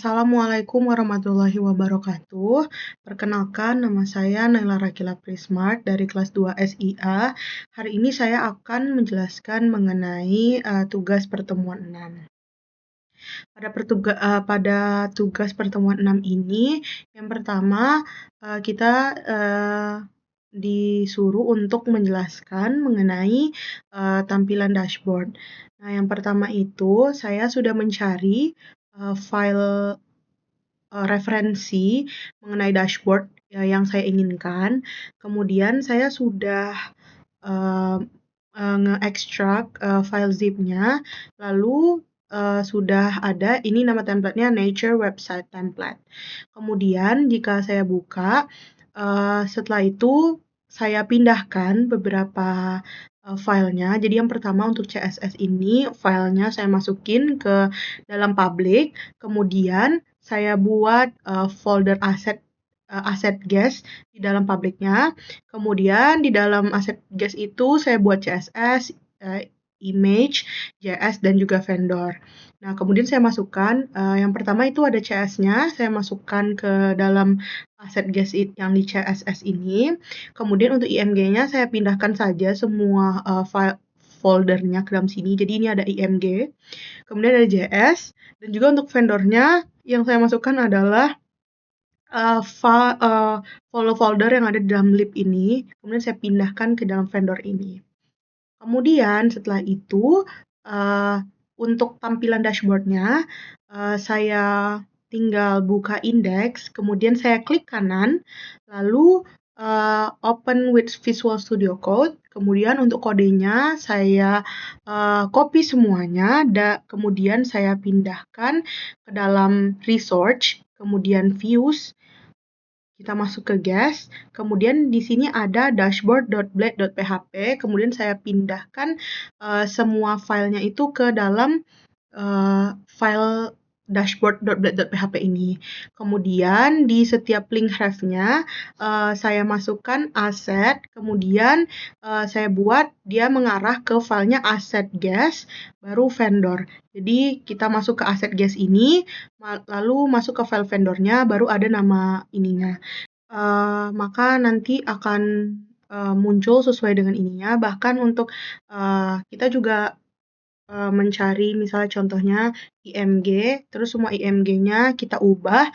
Assalamualaikum warahmatullahi wabarakatuh. Perkenalkan, nama saya Naila Rakila Prismart dari kelas 2 SIA. Hari ini saya akan menjelaskan mengenai tugas pertemuan 6. Pada tugas pertemuan 6 ini, yang pertama kita disuruh untuk menjelaskan mengenai tampilan dashboard. Nah, yang pertama itu saya sudah mencari file referensi mengenai dashboard yang saya inginkan. Kemudian saya sudah nge-extract file zip-nya, lalu sudah ada, ini nama templatenya Nature Website Template. Kemudian jika saya buka, setelah itu saya pindahkan beberapa filenya. Jadi yang pertama untuk CSS ini, filenya saya masukin ke dalam public, kemudian saya buat folder aset guest di dalam publiknya. Kemudian di dalam aset guest itu saya buat CSS, image, JS, dan juga vendor. Nah, kemudian saya masukkan, yang pertama itu ada CS-nya, saya masukkan ke dalam aset guest yang di CSS ini. Kemudian untuk IMG-nya saya pindahkan saja semua file foldernya ke dalam sini. Jadi ini ada IMG, kemudian ada JS, dan juga untuk vendornya yang saya masukkan adalah folder yang ada di dalam lib ini, kemudian saya pindahkan ke dalam vendor ini. Kemudian setelah itu, untuk tampilan dashboardnya, saya tinggal buka indeks, kemudian saya klik kanan, lalu open with Visual Studio Code, kemudian untuk kodenya saya copy semuanya, kemudian saya pindahkan ke dalam research, kemudian views, kita masuk ke guest, kemudian di sini ada dashboard.blade.php, kemudian saya pindahkan semua filenya itu ke dalam file dashboard.blade.php ini. Kemudian di setiap link href-nya saya masukkan aset, kemudian saya buat dia mengarah ke filenya aset guest, baru vendor. Jadi kita masuk ke aset guest ini, lalu masuk ke file vendornya, baru ada nama ininya. Maka nanti akan muncul sesuai dengan ininya. Bahkan untuk kita juga mencari misalnya contohnya IMG, terus semua IMG-nya kita ubah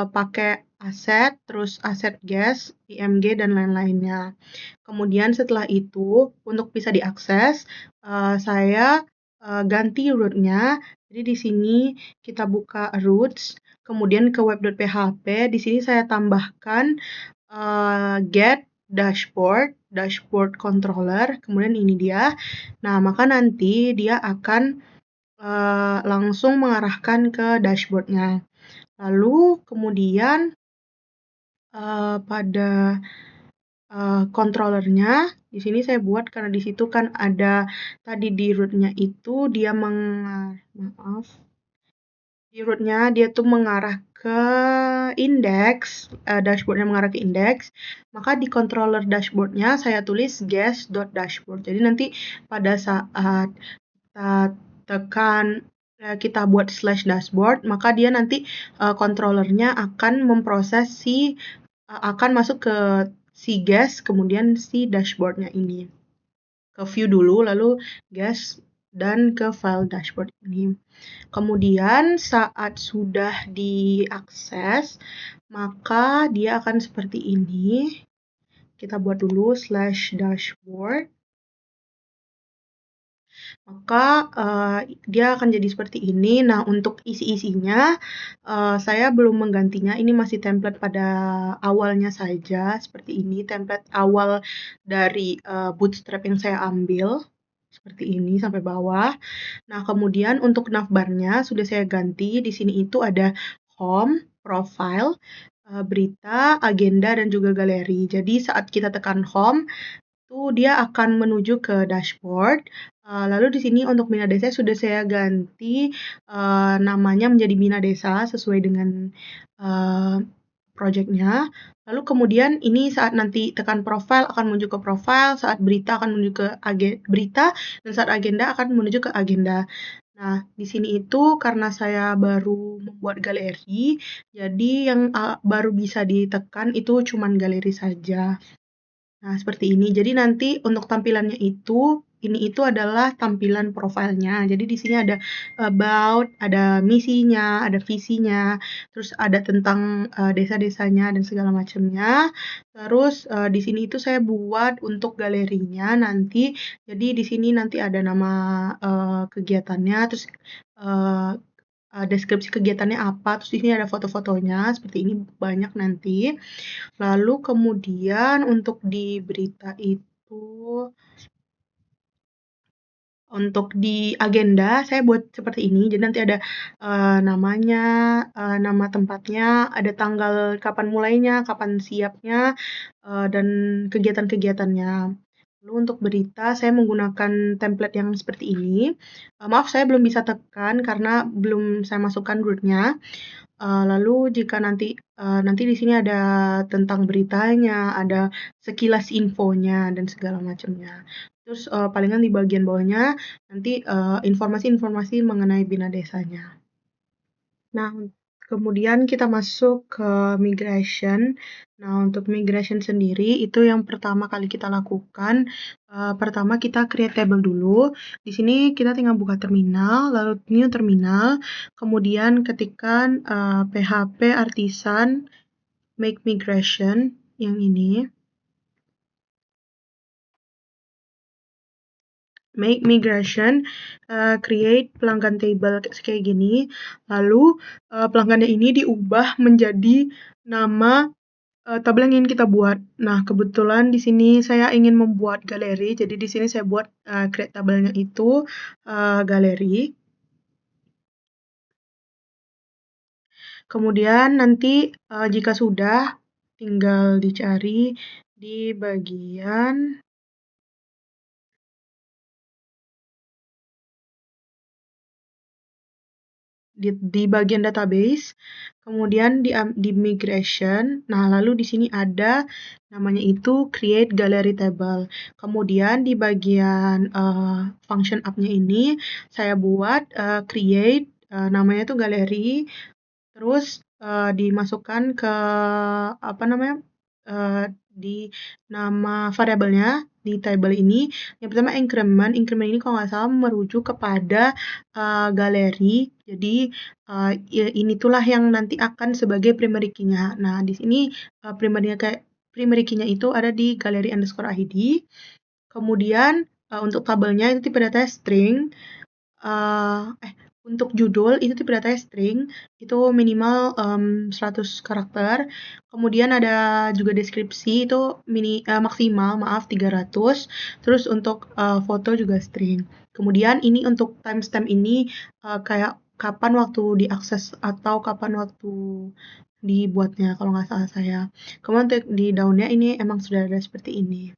pakai aset, terus aset guest, IMG, dan lain-lainnya. Kemudian setelah itu, untuk bisa diakses, saya ganti root-nya. Jadi di sini kita buka roots, kemudian ke web.php, di sini saya tambahkan get dashboard controller, kemudian ini dia. Nah, maka nanti dia akan langsung mengarahkan ke dashboardnya. Lalu kemudian pada controllernya, di sini saya buat karena di situ kan ada tadi di rootnya itu dia di rootnya dia tuh mengarah ke indeks, dashboardnya mengarah ke indeks, maka di controller dashboardnya saya tulis guest.dashboard. Jadi nanti pada saat kita tekan kita buat /dashboard, maka dia nanti controllernya akan memproses akan masuk ke si guest, kemudian si dashboardnya ini. Ke view dulu, lalu guest, dan ke file dashboard ini. Kemudian saat sudah diakses, maka dia akan seperti ini. Kita buat dulu /dashboard. Maka dia akan jadi seperti ini. Nah, untuk isi-isinya saya belum menggantinya. Ini masih template pada awalnya saja, seperti ini. Template awal dari Bootstrap yang saya ambil, seperti ini sampai bawah. Nah, kemudian untuk navbarnya sudah saya ganti. Di sini itu ada home, profile, berita, agenda, dan juga galeri. Jadi saat kita tekan home, itu dia akan menuju ke dashboard. Lalu di sini untuk Bina Desa sudah saya ganti namanya menjadi Bina Desa sesuai dengan projectnya. Lalu kemudian ini saat nanti tekan profile akan menuju ke profile, saat berita akan menuju ke berita, dan saat agenda akan menuju ke agenda. Nah, di sini itu karena saya baru membuat galeri, jadi yang baru bisa ditekan itu cuman galeri saja. Nah, seperti ini. Jadi nanti untuk tampilannya itu, ini itu adalah tampilan profilnya. Jadi di sini ada about, ada misinya, ada visinya, terus ada tentang desa-desanya dan segala macamnya. Terus di sini itu saya buat untuk galerinya nanti. Jadi di sini nanti ada nama kegiatannya, terus uh, deskripsi kegiatannya apa, terus di sini ada foto-fotonya, seperti ini banyak nanti. Lalu kemudian untuk di berita itu, untuk di agenda saya buat seperti ini. Jadi nanti ada namanya, nama tempatnya, ada tanggal kapan mulainya, kapan siapnya, dan kegiatan-kegiatannya. Lalu untuk berita saya menggunakan template yang seperti ini. Maaf saya belum bisa tekan karena belum saya masukkan Word-nya. Lalu jika nanti di sini ada tentang beritanya, ada sekilas infonya dan segala macamnya. Terus palingan di bagian bawahnya nanti informasi-informasi mengenai Bina Desanya. Nah, kemudian kita masuk ke migration. Nah, untuk migration sendiri itu yang pertama kali kita lakukan, pertama kita create table dulu. Di sini kita tinggal buka terminal, lalu new terminal, kemudian ketikkan php artisan make migration yang ini. Make migration, create pelanggan table kayak gini. Lalu pelanggannya ini diubah menjadi nama tabel yang ingin kita buat. Nah, kebetulan di sini saya ingin membuat galeri, jadi di sini saya buat create tabelnya itu galeri. Kemudian nanti jika sudah, tinggal dicari di bagian di bagian database, kemudian di migration. Nah, lalu di sini ada namanya itu create gallery table. Kemudian di bagian function up-nya ini saya buat create namanya itu galeri, terus dimasukkan ke apa namanya di nama variabelnya di table ini. Yang pertama increment. Increment ini kalau nggak salah merujuk kepada galeri. Jadi ini itulah yang nanti akan sebagai primary key-nya. Nah, di sini primary key-nya itu ada di galeri underscore id. Kemudian untuk tabelnya itu tipe data string. Untuk judul itu tipe datanya string, itu minimal 100 karakter. Kemudian ada juga deskripsi itu maksimal, maaf 300. Terus untuk foto juga string. Kemudian ini untuk timestamp ini kayak kapan waktu diakses atau kapan waktu dibuatnya kalau nggak salah saya. Kemudian untuk di daunnya ini emang sudah ada seperti ini.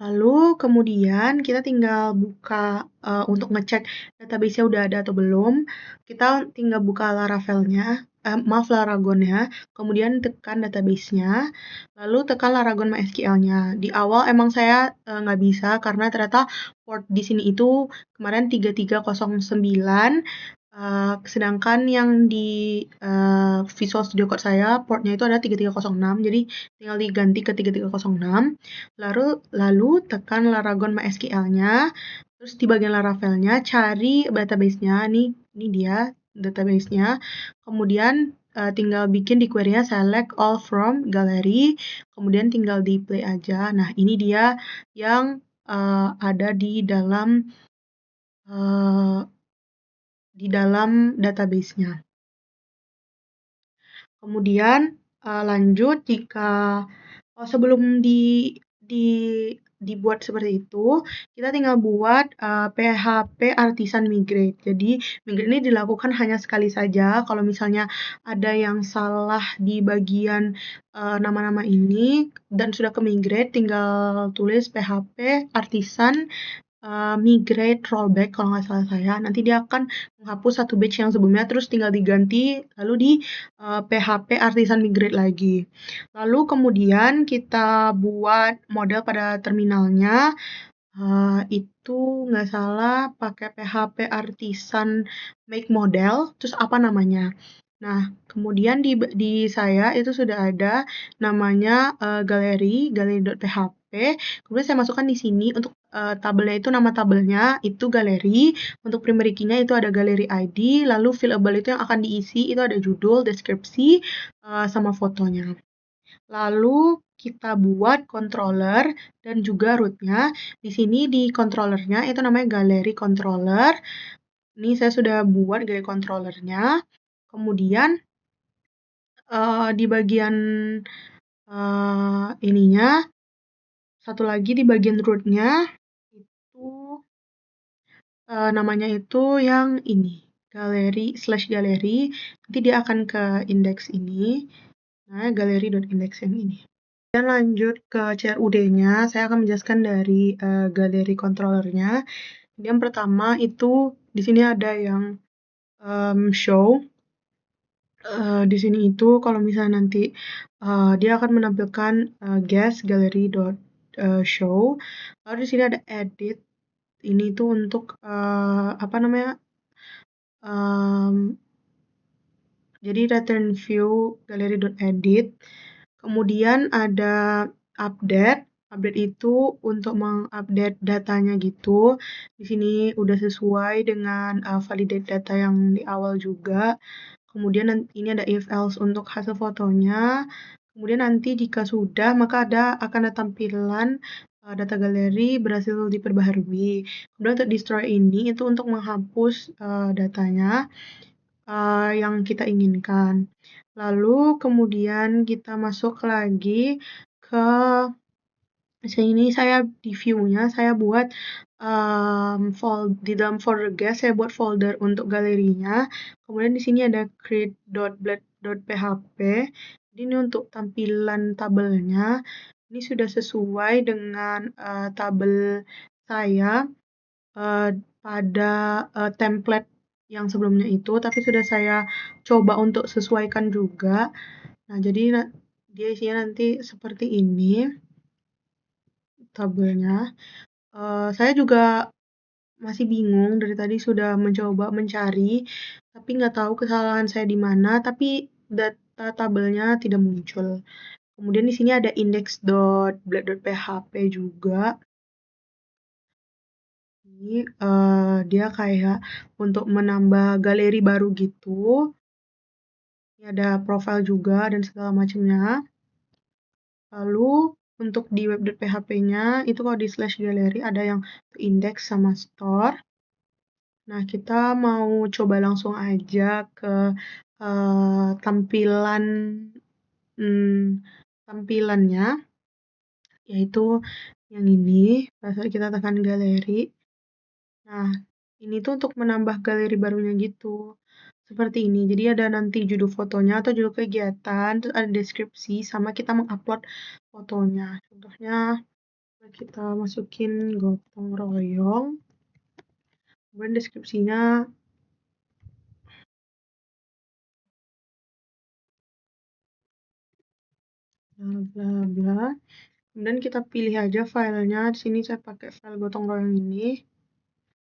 Lalu kemudian kita tinggal buka untuk ngecek database-nya udah ada atau belum. Kita tinggal buka Laravel-nya, Laragon-nya, kemudian tekan database-nya, lalu tekan Laragon MySQL-nya. Di awal emang saya nggak bisa karena ternyata port di sini itu kemarin 3309, sedangkan yang di Visual Studio Code saya portnya itu ada 3306, jadi tinggal diganti ke 3306. Lalu tekan Laragon MySQL-nya, terus di bagian Laravel-nya cari database-nya. Ini dia database-nya. Kemudian tinggal bikin di query-nya select all from gallery, kemudian tinggal di play aja. Nah, ini dia yang ada di dalam database-nya. Kemudian lanjut jika sebelum dibuat seperti itu, kita tinggal buat PHP artisan migrate. Jadi migrate ini dilakukan hanya sekali saja. Kalau misalnya ada yang salah di bagian nama-nama ini dan sudah ke migrate, tinggal tulis PHP artisan migrate rollback kalau nggak salah saya. Nanti dia akan menghapus satu batch yang sebelumnya, terus tinggal diganti, lalu di PHP artisan migrate lagi. Lalu kemudian kita buat model pada terminalnya. Itu nggak salah pakai PHP Artisan Make Model, terus apa namanya. Nah, kemudian di saya itu sudah ada namanya galeri.php. Kemudian saya masukkan di sini untuk tabelnya itu nama tabelnya itu galeri. Untuk primary key-nya itu ada galeri ID. Lalu fillable itu yang akan diisi itu ada judul, deskripsi, sama fotonya. Lalu kita buat controller dan juga root-nya. Di sini di controllernya itu namanya galeri controller. Ini saya sudah buat galeri controllernya. Kemudian di bagian ininya, satu lagi di bagian root-nya itu namanya itu yang ini, galeri/galeri. Nanti dia akan ke indeks ini. Nah, galeri.index yang ini. Dan lanjut ke CRUD-nya, saya akan menjelaskan dari galeri controllernya. Yang pertama itu di sini ada yang show. Di sini itu kalau misalnya nanti dia akan menampilkan guest gallery.show. Lalu di sini ada edit. Ini tuh untuk apa namanya? Jadi return view gallery.edit. Kemudian ada update. Update itu untuk mengupdate datanya gitu. Di sini udah sesuai dengan validate data yang di awal juga. Kemudian ini ada if else untuk hasil fotonya. Kemudian nanti jika sudah maka akan ada tampilan data galeri berhasil diperbaharui. Kemudian untuk destroy ini itu untuk menghapus datanya yang kita inginkan. Lalu kemudian kita masuk lagi ke sini, saya di view-nya saya buat di dalam folder guest saya buat folder untuk galerinya. Kemudian di sini ada create.blade.php. Jadi ini untuk tampilan tabelnya. Ini sudah sesuai dengan tabel saya pada template yang sebelumnya itu, tapi sudah saya coba untuk sesuaikan juga. Nah, jadi dia isinya nanti seperti ini tabelnya. Saya juga masih bingung, dari tadi sudah mencoba mencari, tapi nggak tahu kesalahan saya di mana, tapi data tabelnya tidak muncul. Kemudian di sini ada index.blade.php juga. Ini dia kayak untuk menambah galeri baru gitu. Ini ada profile juga dan segala macamnya. Lalu untuk di web.php-nya itu kalau di /gallery ada yang index sama store. Nah, kita mau coba langsung aja ke tampilan tampilannya, yaitu yang ini. Lalu kita tekan galeri. Nah, ini tuh untuk menambah galeri barunya gitu. Seperti ini. Jadi ada nanti judul fotonya atau judul kegiatan, terus ada deskripsi, sama kita mengupload fotonya. Contohnya kita masukin gotong royong. Kemudian deskripsinya bla bla bla. Kemudian kita pilih aja filenya. Di sini saya pakai file gotong royong ini.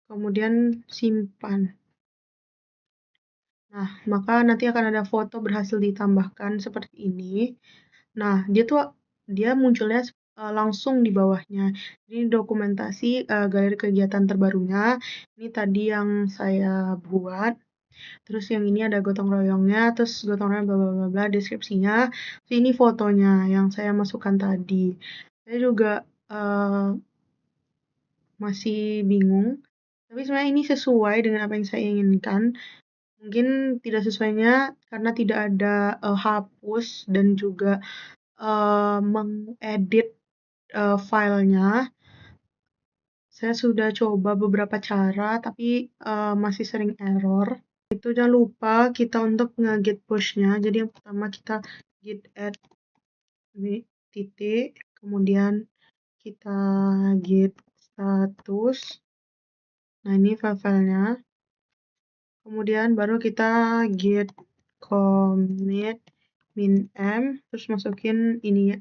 Kemudian simpan. Nah, maka nanti akan ada foto berhasil ditambahkan seperti ini. Nah, dia munculnya langsung di bawahnya. Ini dokumentasi galeri kegiatan terbarunya. Ini tadi yang saya buat. Terus yang ini ada gotong royongnya, terus gotong royong bla bla bla bla deskripsinya. Terus ini fotonya yang saya masukkan tadi. Saya juga masih bingung. Tapi sebenarnya ini sesuai dengan apa yang saya inginkan. Mungkin tidak sesuainya karena tidak ada hapus dan juga mengedit filenya. Saya sudah coba beberapa cara, tapi masih sering error. Itu jangan lupa kita untuk nge-git push-nya. Jadi yang pertama kita git add titik, kemudian kita git status. Nah, ini file-filenya. Kemudian baru kita git commit min-m, terus masukin ini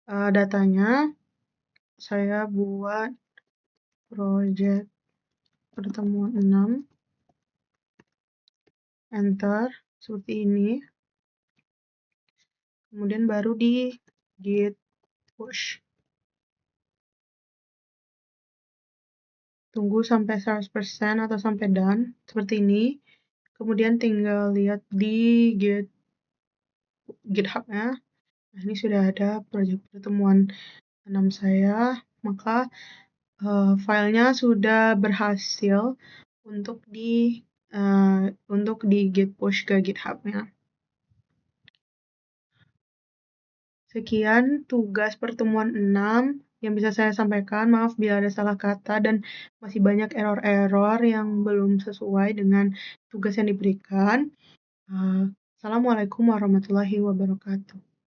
datanya. Saya buat project pertemuan 6, enter, seperti ini. Kemudian baru di git push. Tunggu sampai 100% atau sampai done, seperti ini. Kemudian tinggal lihat di GitHub-nya. Nah, ini sudah ada project pertemuan 6 saya, maka filenya sudah berhasil untuk di git push ke GitHub-nya. Sekian tugas pertemuan 6 yang bisa saya sampaikan. Maaf bila ada salah kata dan masih banyak error-error yang belum sesuai dengan tugas yang diberikan. Assalamualaikum warahmatullahi wabarakatuh.